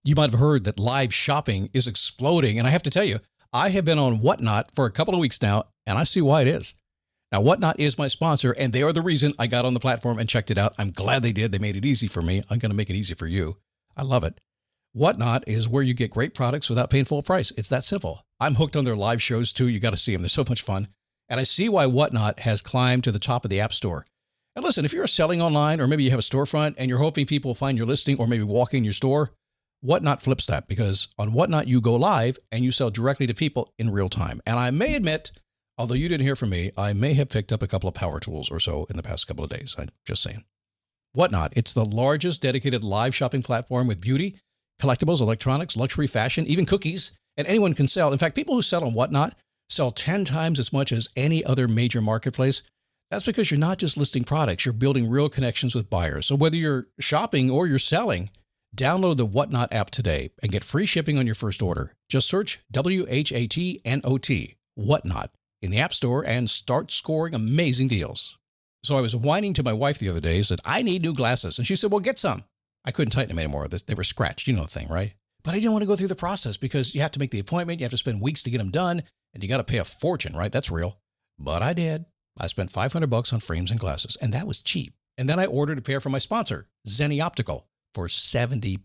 You might have heard that live shopping is exploding. And I have to tell you, I have been on Whatnot for a couple of weeks now, and I see why it is. Now, Whatnot is my sponsor, and they are the reason I got on the platform and checked it out. I'm glad they did. They made it easy for me. I'm going to make it easy for you. I love it. Whatnot is where you get great products without paying full price. It's that simple. I'm hooked on their live shows, too. You got to see them. They're so much fun. And I see why Whatnot has climbed to the top of the App Store. And listen, if you're selling online, or maybe you have a storefront and you're hoping people will find your listing or maybe walk in your store, Whatnot flips that, because on Whatnot, you go live and you sell directly to people in real time. And I may admit, although you didn't hear from me, I may have picked up a couple of power tools or so in the past couple of days. I'm just saying. Whatnot, it's the largest dedicated live shopping platform with beauty, collectibles, electronics, luxury, fashion, even cookies, and anyone can sell. In fact, people who sell on Whatnot sell 10 times as much as any other major marketplace. That's because you're not just listing products, you're building real connections with buyers. So whether you're shopping or you're selling, download the Whatnot app today and get free shipping on your first order. Just search WHATNOT, Whatnot, in the App Store and start scoring amazing deals. So I was whining to my wife the other day, said, I need new glasses. And she said, well, get some. I couldn't tighten them anymore. They were scratched. You know the thing, right? But I didn't want to go through the process because you have to make the appointment. You have to spend weeks to get them done. And you got to pay a fortune, right? That's real. But I did. I spent $500 on frames and glasses, and that was cheap. And then I ordered a pair from my sponsor, Zenni Optical, for $70.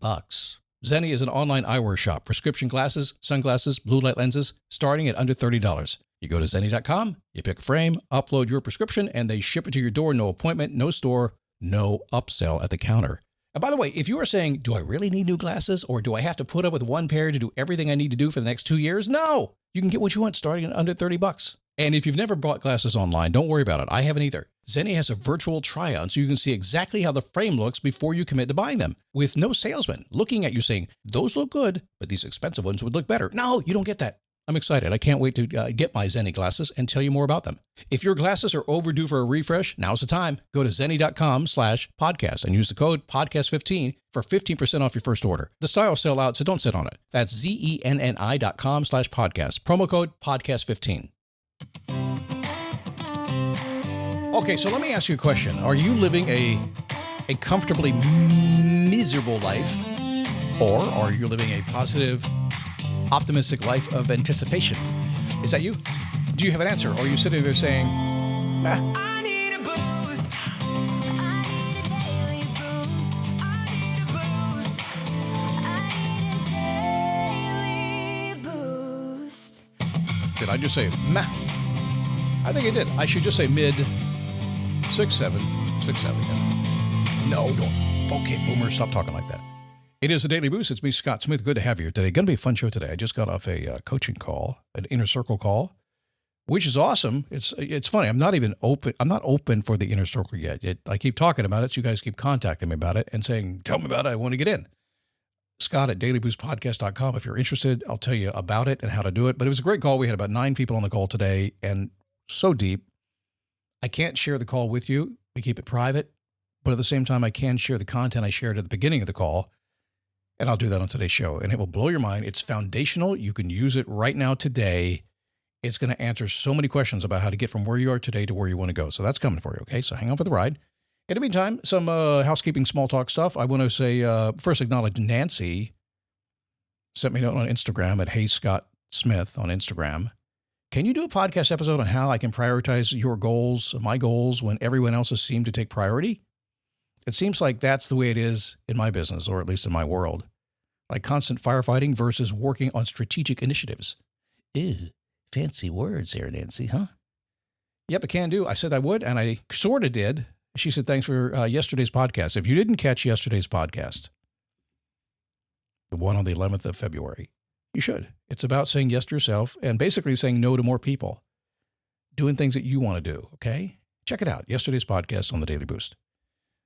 Zenni is an online eyewear shop, prescription glasses, sunglasses, blue light lenses, starting at under $30. You go to Zenni.com, you pick a frame, upload your prescription, and they ship it to your door. No appointment, no store, no upsell at the counter. And by the way, if you are saying, do I really need new glasses, or do I have to put up with one pair to do everything I need to do for the next 2 years? No, you can get what you want starting at under $30. And if you've never bought glasses online, don't worry about it. I haven't either. Zenni has a virtual try-on so you can see exactly how the frame looks before you commit to buying them, with no salesman looking at you saying, those look good, but these expensive ones would look better. No, you don't get that. I'm excited. I can't wait to get my Zenni glasses and tell you more about them. If your glasses are overdue for a refresh, now's the time. Go to Zenni.com/podcast and use the code podcast15 for 15% off your first order. The styles sell out, so don't sit on it. That's Zenni.com/podcast. Promo code podcast15. Okay, so let me ask you a question. Are you living a comfortably miserable life, or are you living a positive, optimistic life of anticipation? Is that you? Do you have an answer? Or are you sitting there saying, I need a boost. I need a daily boost. I need a boost. I need a daily boost. Did I just say, meh? I think I did. I should just say mid 6-7. No, don't. Okay, boomer, stop talking like that. It is the Daily Boost. It's me, Scott Smith. Good to have you here today. Going to be a fun show today. I just got off a coaching call, an inner circle call, which is awesome. It's funny. I'm not open for the inner circle yet. I keep talking about it, so you guys keep contacting me about it and saying, tell me about it. I want to get in. Scott at dailyboostpodcast.com. If you're interested, I'll tell you about it and how to do it. But it was a great call. We had about 9 people on the call today, and so deep. I can't share the call with you. We keep it private. But at the same time, I can share the content I shared at the beginning of the call. And I'll do that on today's show. And it will blow your mind. It's foundational. You can use it right now today. It's going to answer so many questions about how to get from where you are today to where you want to go. So that's coming for you, okay? So hang on for the ride. In the meantime, some housekeeping small talk stuff. I want to say, first acknowledge Nancy sent me a note on Instagram at Hey Scott Smith on Instagram. Can you do a podcast episode on how I can prioritize your goals, my goals, when everyone else's seem to take priority? It seems like that's the way it is in my business, or at least in my world. Like constant firefighting versus working on strategic initiatives. Ew, fancy words there, Nancy, huh? Yep, I can do. I said I would, and I sort of did. She said, thanks for yesterday's podcast. If you didn't catch yesterday's podcast, the one on the 11th of February, you should. It's about saying yes to yourself and basically saying no to more people. Doing things that you want to do, okay? Check it out. Yesterday's podcast on the Daily Boost.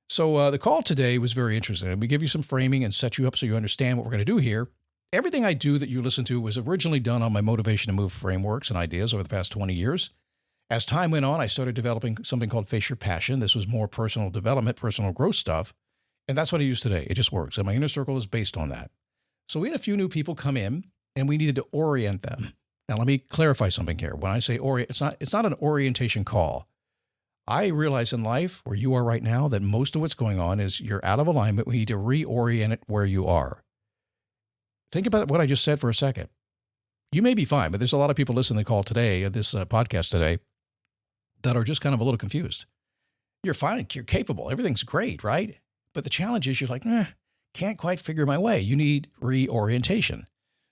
So the call today was very interesting. We give you some framing and set you up so you understand what we're going to do here. Everything I do that you listen to was originally done on my motivation to move frameworks and ideas over the past 20 years. As time went on, I started developing something called Face Your Passion. This was more personal development, personal growth stuff. And that's what I use today. It just works. And my inner circle is based on that. So we had a few new people come in and we needed to orient them. Now, let me clarify something here. When I say orient, it's not an orientation call. I realize in life where you are right now that most of what's going on is you're out of alignment. We need to reorient it where you are. Think about what I just said for a second. You may be fine, but there's a lot of people listening to the call today, this podcast today, that are just kind of a little confused. You're fine. You're capable. Everything's great, right? But the challenge is you're like, can't quite figure my way. You need reorientation.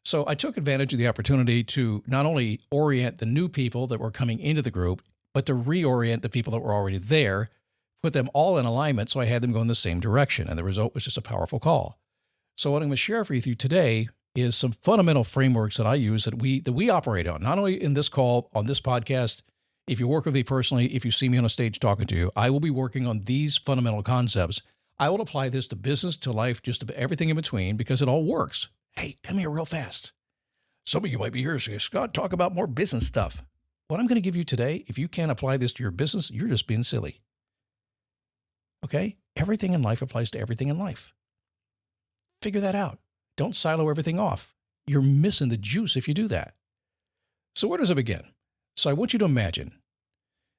So I took advantage of the opportunity to not only orient the new people that were coming into the group, but to reorient the people that were already there, put them all in alignment so I had them go in the same direction. And the result was just a powerful call. So what I'm going to share with you today is some fundamental frameworks that I use that we operate on, not only in this call, on this podcast. If you work with me personally, if you see me on a stage talking to you, I will be working on these fundamental concepts. I will apply this to business, to life, just to everything in between, because it all works. Hey, come here real fast. Some of you might be here saying, Scott, talk about more business stuff. What I'm going to give you today, if you can't apply this to your business, you're just being silly. Okay? Everything in life applies to everything in life. Figure that out. Don't silo everything off. You're missing the juice if you do that. So where does it begin? So I want you to imagine,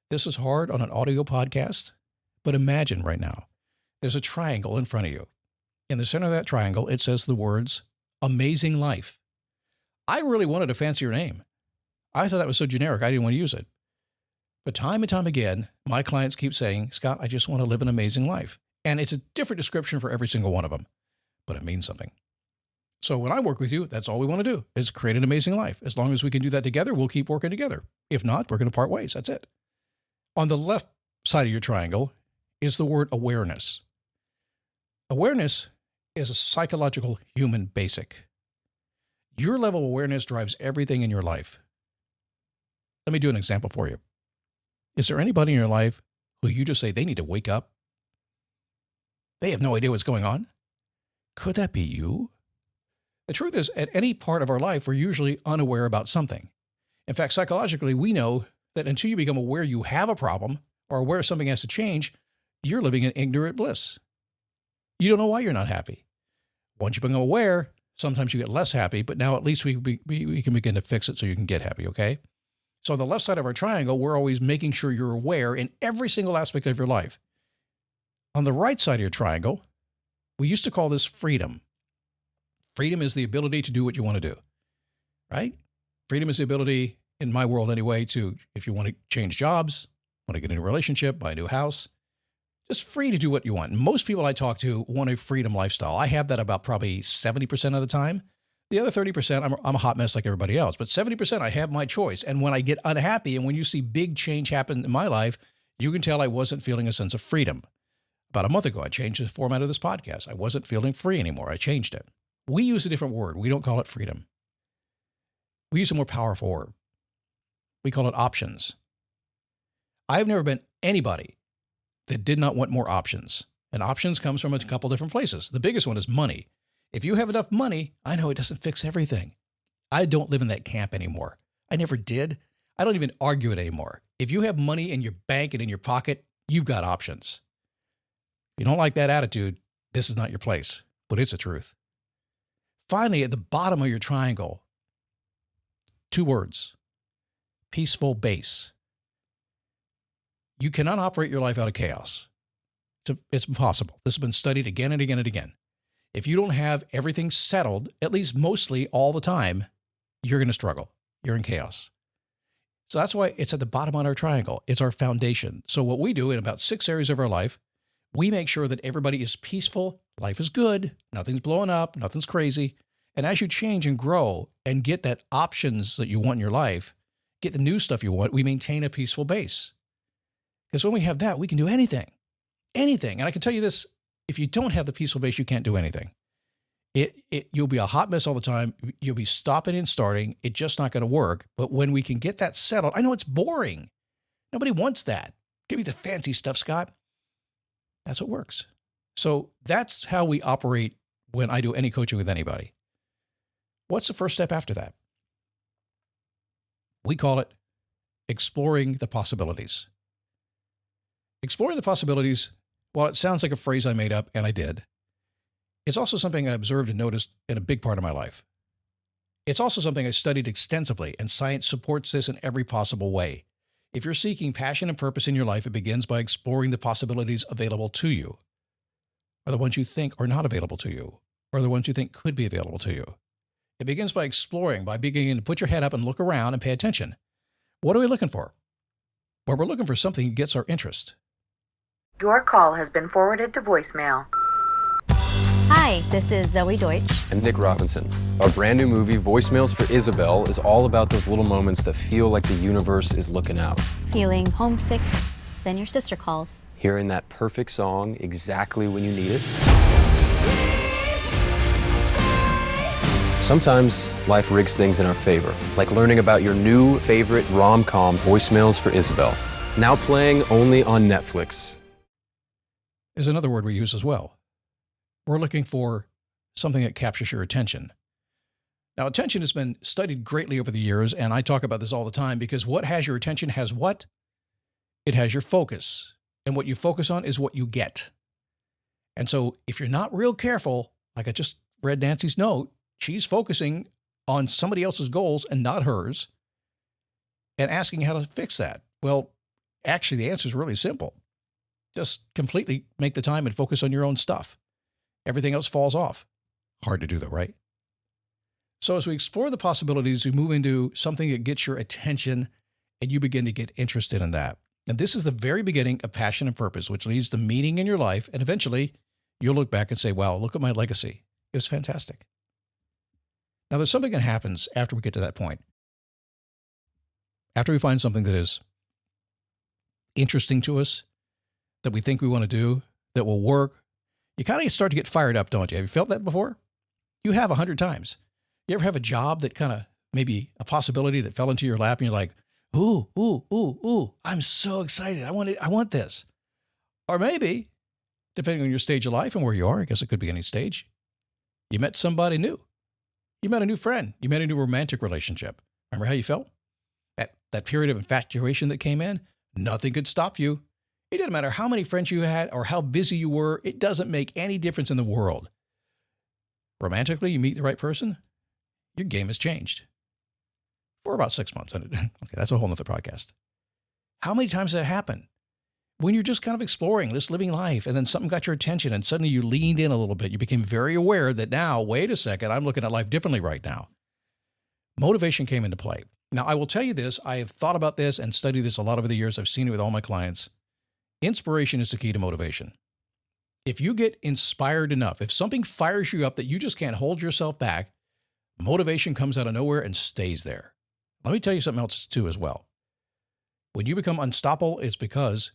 this is hard on an audio podcast, but imagine right now, there's a triangle in front of you. In the center of that triangle, it says the words, amazing life. I really wanted a fancier name. I thought that was so generic, I didn't want to use it. But time and time again, my clients keep saying, Scott, I just want to live an amazing life. And it's a different description for every single one of them, but it means something. So when I work with you, that's all we want to do is create an amazing life. As long as we can do that together, we'll keep working together. If not, we're going to part ways. That's it. On the left side of your triangle is the word awareness. Awareness is a psychological human basic. Your level of awareness drives everything in your life. Let me do an example for you. Is there anybody in your life who you just say they need to wake up? They have no idea what's going on? Could that be you? The truth is, at any part of our life, we're usually unaware about something. In fact, psychologically, we know that until you become aware you have a problem or aware something has to change, you're living in ignorant bliss. You don't know why you're not happy. Once you become aware, sometimes you get less happy, but now at least we can begin to fix it so you can get happy, okay? So on the left side of our triangle, we're always making sure you're aware in every single aspect of your life. On the right side of your triangle, we used to call this freedom. Freedom is the ability to do what you want to do, right? Freedom is the ability, in my world anyway, to, if you want to change jobs, want to get in a relationship, buy a new house, just free to do what you want. Most people I talk to want a freedom lifestyle. I have that about probably 70% of the time. The other 30%, I'm a hot mess like everybody else, but 70% I have my choice. And when I get unhappy and when you see big change happen in my life, you can tell I wasn't feeling a sense of freedom. About a month ago, I changed the format of this podcast. I wasn't feeling free anymore. I changed it. We use a different word. We don't call it freedom. We use a more powerful word. We call it options. I've never been anybody that did not want more options. And options comes from a couple different places. The biggest one is money. If you have enough money, I know it doesn't fix everything. I don't live in that camp anymore. I never did. I don't even argue it anymore. If you have money in your bank and in your pocket, you've got options. If you don't like that attitude, this is not your place, but it's the truth. Finally, at the bottom of your triangle, 2 words, peaceful base. You cannot operate your life out of chaos. It's impossible. This has been studied again and again and again. If you don't have everything settled, at least mostly all the time, you're going to struggle. You're in chaos. So that's why it's at the bottom of our triangle. It's our foundation. So what we do in about 6 areas of our life, we make sure that everybody is peaceful, life is good, nothing's blowing up, nothing's crazy. And as you change and grow and get that options that you want in your life, get the new stuff you want, we maintain a peaceful base. Because when we have that, we can do anything. Anything. And I can tell you this, if you don't have the peaceful base, you can't do anything. You'll be a hot mess all the time. You'll be stopping and starting. It's just not going to work. But when we can get that settled, I know it's boring. Nobody wants that. Give me the fancy stuff, Scott. That's what works. So that's how we operate when I do any coaching with anybody. What's the first step after that? We call it exploring the possibilities. Exploring the possibilities, while it sounds like a phrase I made up, and I did, it's also something I observed and noticed in a big part of my life. It's also something I studied extensively, and science supports this in every possible way. If you're seeking passion and purpose in your life, it begins by exploring the possibilities available to you, or the ones you think are not available to you, or the ones you think could be available to you. It begins by exploring, by beginning to put your head up and look around and pay attention. What are we looking for? Well, we're looking for something that gets our interest. Your call has been forwarded to voicemail. Hi, this is Zoe Deutsch. And Nick Robinson. Our brand new movie, Voicemails for Isabel, is all about those little moments that feel like the universe is looking out. Feeling homesick, then your sister calls. Hearing that perfect song exactly when you need it. Sometimes life rigs things in our favor, like learning about your new favorite rom-com, Voicemails for Isabel. Now playing only on Netflix. Is another word we use as well. We're looking for something that captures your attention. Now, attention has been studied greatly over the years, and I talk about this all the time because what has your attention has what? It has your focus. And what you focus on is what you get. And so if you're not real careful, like I just read Nancy's note, she's focusing on somebody else's goals and not hers and asking how to fix that. Well, actually, the answer is really simple. Just completely make the time and focus on your own stuff. Everything else falls off. Hard to do though, right? So as we explore the possibilities, we move into something that gets your attention and you begin to get interested in that. And this is the very beginning of passion and purpose, which leads to meaning in your life. And eventually you'll look back and say, wow, look at my legacy. It was fantastic. Now there's something that happens after we get to that point. After we find something that is interesting to us, that we think we want to do, that will work, you kind of start to get fired up, don't you? Have you felt that before? You have 100 times. You ever have a job that kind of maybe a possibility that fell into your lap and you're like, ooh, I'm so excited. I want this. Or maybe, depending on your stage of life and where you are, I guess it could be any stage, you met somebody new. You met a new friend. You met a new romantic relationship. Remember how you felt? That period of infatuation that came in, nothing could stop you. It didn't matter how many friends you had or how busy you were. It doesn't make any difference in the world. Romantically, you meet the right person, your game has changed. For about 6 months. Okay, that's a whole nother podcast. How many times does that happen? When you're just kind of exploring, just living life, and then something got your attention and suddenly you leaned in a little bit. You became very aware that now, wait a second, I'm looking at life differently right now. Motivation came into play. Now, I will tell you this. I have thought about this and studied this a lot over the years. I've seen it with all my clients. Inspiration is the key to motivation. If you get inspired enough, if something fires you up that you just can't hold yourself back, motivation comes out of nowhere and stays there. Let me tell you something else too as well. When you become unstoppable, it's because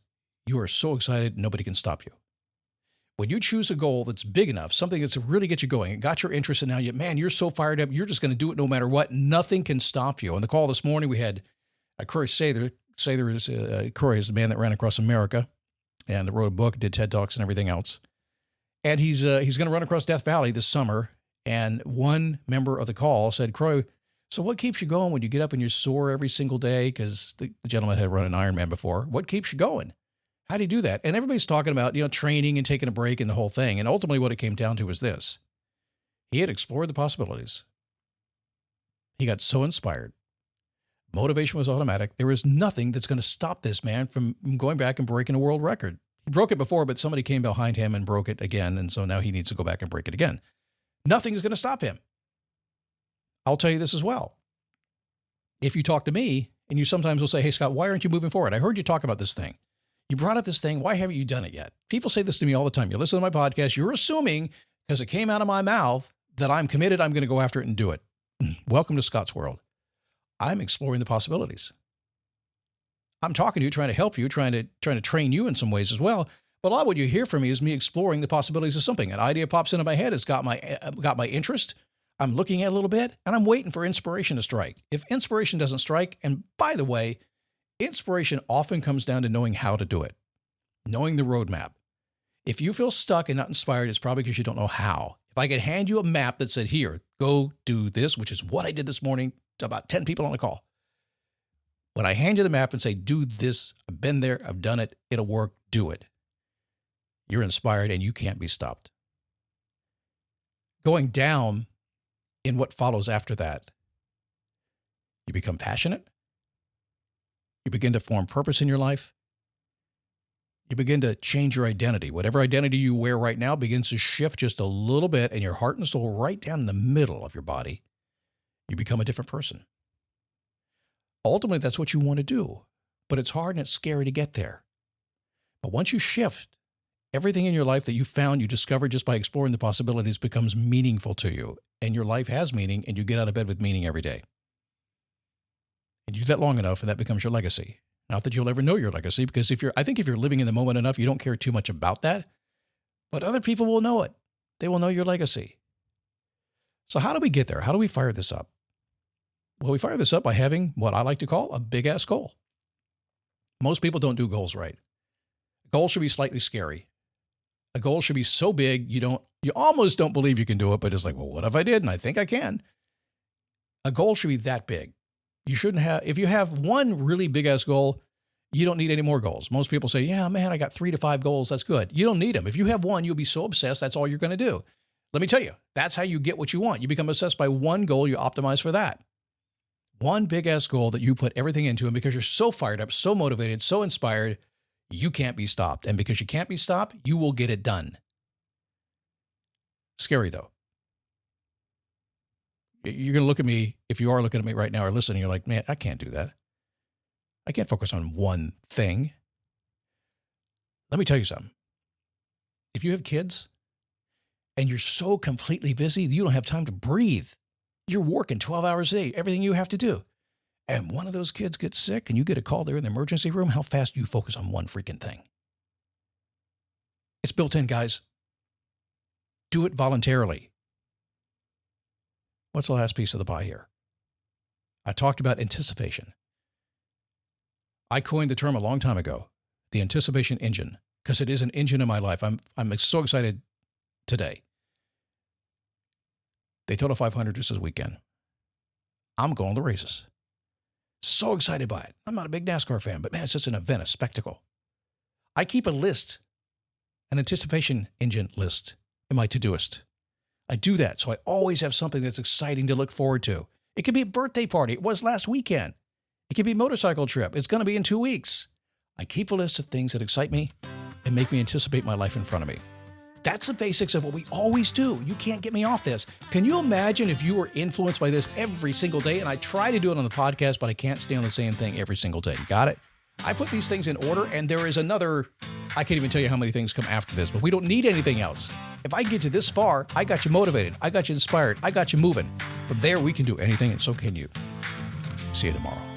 you are so excited nobody can stop you. When you choose a goal that's big enough, something that's really get you going, it got your interest, and now you're so fired up, you're just going to do it no matter what. Nothing can stop you. On the call this morning, we had Croy Sather. Croy is the man that ran across America and wrote a book, did TED Talks and everything else. And he's going to run across Death Valley this summer. And one member of the call said, Croy, so what keeps you going when you get up and you're sore every single day? Because the gentleman had run an Ironman before. What keeps you going? How do you do that? And everybody's talking about, training and taking a break and the whole thing. And ultimately what it came down to was this. He had explored the possibilities. He got so inspired. Motivation was automatic. There is nothing that's going to stop this man from going back and breaking a world record. He broke it before, but somebody came behind him and broke it again. And so now he needs to go back and break it again. Nothing is going to stop him. I'll tell you this as well. If you talk to me and you sometimes will say, hey, Scott, why aren't you moving forward? I heard you talk about this thing. You brought up this thing. Why haven't you done it yet? People say this to me all the time. You listen to my podcast. You're assuming because it came out of my mouth that I'm committed. I'm going to go after it and do it. Welcome to Scott's world. I'm exploring the possibilities. I'm talking to you, trying to help you, trying to train you in some ways as well. But a lot of what you hear from me is me exploring the possibilities of something. An idea pops into my head. It's got my interest. I'm looking at it a little bit, and I'm waiting for inspiration to strike. If inspiration doesn't strike, and by the way, inspiration often comes down to knowing how to do it, knowing the roadmap. If you feel stuck and not inspired, it's probably because you don't know how. If I could hand you a map that said, here, go do this, which is what I did this morning to about 10 people on the call. When I hand you the map and say, do this, I've been there, I've done it, it'll work, do it. You're inspired and you can't be stopped. Going down in what follows after that, you become passionate. You begin to form purpose in your life. You begin to change your identity. Whatever identity you wear right now begins to shift just a little bit, and your heart and soul right down in the middle of your body You become a different person. Ultimately, that's what you want to do, but it's hard and it's scary to get there. But once you shift, everything in your life that you found, you discovered just by exploring the possibilities becomes meaningful to you, and your life has meaning, and you get out of bed with meaning every day. And you do that long enough, and that becomes your legacy. Not that you'll ever know your legacy, because I think if you're living in the moment enough, you don't care too much about that, but other people will know it. They will know your legacy. So how do we get there? How do we fire this up? Well, we fire this up by having what I like to call a big-ass goal. Most people don't do goals right. A goal should be slightly scary. A goal should be so big you almost don't believe you can do it, but it's like, well, what if I did? And I think I can. A goal should be that big. You shouldn't have, if you have one really big-ass goal, you don't need any more goals. Most people say, yeah, man, I got 3 to 5 goals. That's good. You don't need them. If you have one, you'll be so obsessed, that's all you're going to do. Let me tell you, that's how you get what you want. You become obsessed by one goal, you optimize for that. One big-ass goal that you put everything into, and because you're so fired up, so motivated, so inspired, you can't be stopped. And because you can't be stopped, you will get it done. Scary, though. You're going to look at me, if you are looking at me right now or listening, you're like, man, I can't do that. I can't focus on one thing. Let me tell you something. If you have kids and you're so completely busy, you don't have time to breathe. You're working 12 hours a day, everything you have to do. And one of those kids gets sick and you get a call there in the emergency room, how fast do you focus on one freaking thing? It's built in, guys. Do it voluntarily. What's the last piece of the pie here? I talked about anticipation. I coined the term a long time ago, the anticipation engine, because it is an engine in my life. I'm so excited today. Daytona 500 just this weekend. I'm going to the races. So excited by it. I'm not a big NASCAR fan, but man, it's just an event, a spectacle. I keep a list, an anticipation engine list in my Todoist. I do that, so I always have something that's exciting to look forward to. It could be a birthday party. It was last weekend. It could be a motorcycle trip. It's going to be in 2 weeks. I keep a list of things that excite me and make me anticipate my life in front of me. That's the basics of what we always do. You can't get me off this. Can you imagine if you were influenced by this every single day? And I try to do it on the podcast, but I can't stay on the same thing every single day. Got it? I put these things in order, and there is another, I can't even tell you how many things come after this, but we don't need anything else. If I get you this far, I got you motivated. I got you inspired. I got you moving. From there, we can do anything, and so can you. See you tomorrow.